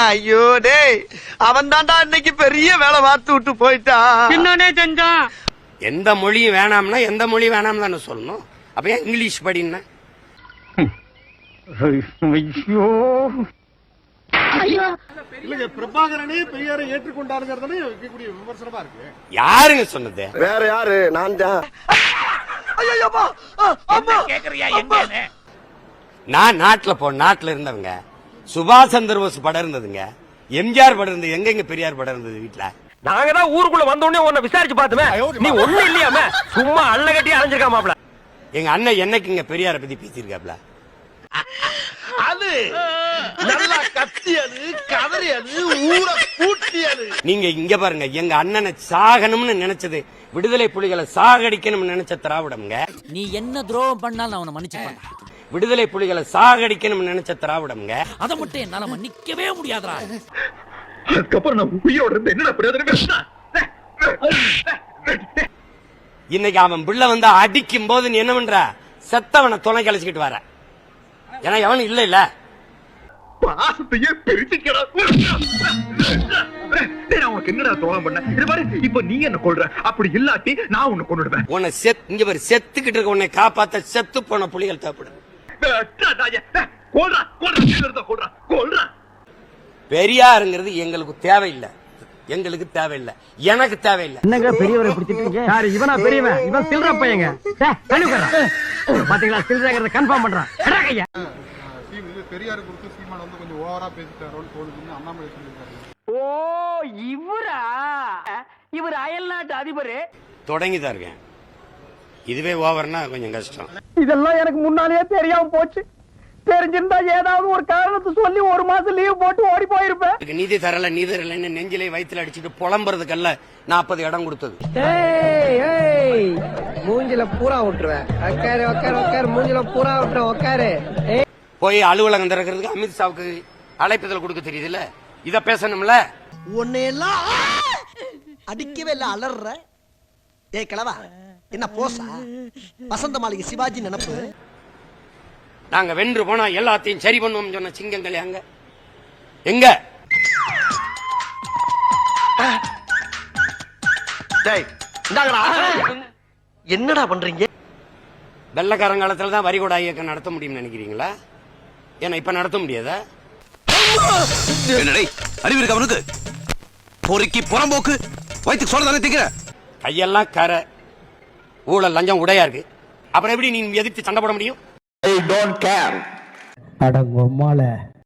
ஐயோ டேய், அவன் தான்டா இன்னைக்கு பெரிய வேலை பார்த்து விட்டு போயிட்டான். என்னன்னே செஞ்சான்? எந்த மொழியும் வேணாம்னா எந்த மொழி வேணாம் தானே சொல்லணும். அப்ப ஏன் இங்கிலீஷ் படின்னா? பிரபாகரனே பெரியாரை ஏற்றுக்கொண்டாருங்கிறதானே இருக்கக்கூடிய விமர்சனமா இருக்கு. யாருங்க சொன்னது? வேற யாரு? நான் தான். நான் நாட்டுல இருந்தவங்க. சுபாஷ் சந்திர போஸ் படம் இருந்ததுங்க, எம்ஜிஆர் படம் இருந்தது. எங்க பெரியார் படம் இருந்தது வீட்டுல? நாங்க தான் ஊருக்குள்ள வந்தோடனே உன்னை விசாரிச்சு பார்த்தோமே, நீ ஒண்ணு இல்லையாம சும்மா அள்ள கட்டி அலைஞ்சிருக்காமாப்ல. எங்க அண்ணன் என்னைக்கு இங்க பெரியாரை பத்தி பேசியிருக்காப்ல? அது நல்லா கத்தியது, கதறியது, ஊரை கூட்டியது. நீங்க இங்க பாருங்க, எங்க அண்ணனை சாகணும்னு நினைச்சது, விடுதலை புலிகளை சாகடிக்கணும்னு நினைச்ச திராவிடம்ங்க. நீ என்ன துரோகம் பண்ணாலும் அவனை மன்னிச்சுப்பான். விடுதலை புலிகளை சாகடிக்கணும்னு நினைச்ச திராவிடம்ங்க. அதை மட்டும் என்னால மன்னிக்கவே முடியாதுடா. அதுக்கப்புறம் நான் உயிரோட இருந்து என்னடா பிரயோஜனம்? இன்னைக்கு அவன் பிள்ளை வந்து அடிக்கும் போது நீ என்ன பண்ற? செத்தவனை துணை கழிச்சுக்கிட்டு வர. ஏன்னா எவனும் இல்ல இல்ல பாசத்தையே பிரிச்சுக்கிறா. உனக்கு என்னடா துரோகம் பண்ண? இது பாரு, இப்ப நீ என்ன கொல்ற, அப்படி இல்லாட்டி நான் உன்னை கொன்னுடுவேன். உன்னை இங்க பாரு, செத்துக்கிட்டு இருக்க உன்னை காப்பாத்த செத்து போன புலிகள் தேவைப்படும். பெரியாருங்கிறது எங்களுக்கு தேவையில்லை, எங்களுக்கு தேவையில்லை, எனக்கு தேவையில்லை. என்னங்க பெரியவரை பிடிச்சிட்டீங்க? யாரு இவனா பெரியவன்? இவன் சில்ற பையங்க. பாத்தீங்களா, சில்றங்கறத கன்ஃபார்ம் பண்றான். பெரியார் குறித்து சீமான் வந்து கொஞ்சம் ஓவரா பேசிட்டாரோன்னு தோணுதுன்னு அண்ணாமலை சொல்லியிருக்காரு. ஓ, இவர் அயல்நாட்டு அதிபரே தொடங்கிதான் இருக்கேன். இதுவே ஓவர்னா கொஞ்சம் கஷ்டம். இதெல்லாம் எனக்கு முன்னாலேயே தெரியாம போச்சு. தெரிஞ்சிருந்தா ஏதாவது ஒரு காரணத்தை சொல்லி ஒரு மாசம் லீவ் போட்டு ஓடி போயிருப்பேன். நீதி தரலன்னு நெஞ்சிலே வயிற்றுல அடிச்சுட்டு புலம்புறதுக்கல்ல 40 இடம் கொடுத்தது. மூஞ்சில பூரா விட்டுருவேன். உட்காரு மூஞ்சில பூரா விட்டுருவேன். உட்காரு. போய் அலுவலகம் திறக்கிறதுக்கு அமித்ஷாவுக்கு அழைப்புதல் கொடுக்க தெரியுதுல்ல, இத பேசணும்ல. உன்னையெல்லாம் அடிக்கவே இல்ல, அலற. ஏய் கிழவா, என்ன போசா? வசந்த மாளிகை சிவாஜி நினைப்பு. நாங்க வென்று போனா எல்லாத்தையும் சரி பண்ணுவோம் சொன்ன சிங்கங்கள் அங்க எங்க? என்னடா பண்றீங்க? வெள்ளக்காரங்காலத்துல தான் வரிகோடா இயக்கம் நடத்த முடியும்னு நினைக்கிறீங்களா? ஏன்னா இப்ப நடத்த முடியாதா? அறிவு இருக்கு அவனுக்கு? பொறுக்கி புறம்போக்கு வயிற்று சொல்றதானே திங்கிற? கையெல்லாம் கரை, ஊழல் லஞ்சம் உடையா இருக்கு. அப்புறம் எப்படி நீ எதிர்த்து சண்டை போட முடியும்? அடங்கொம்மால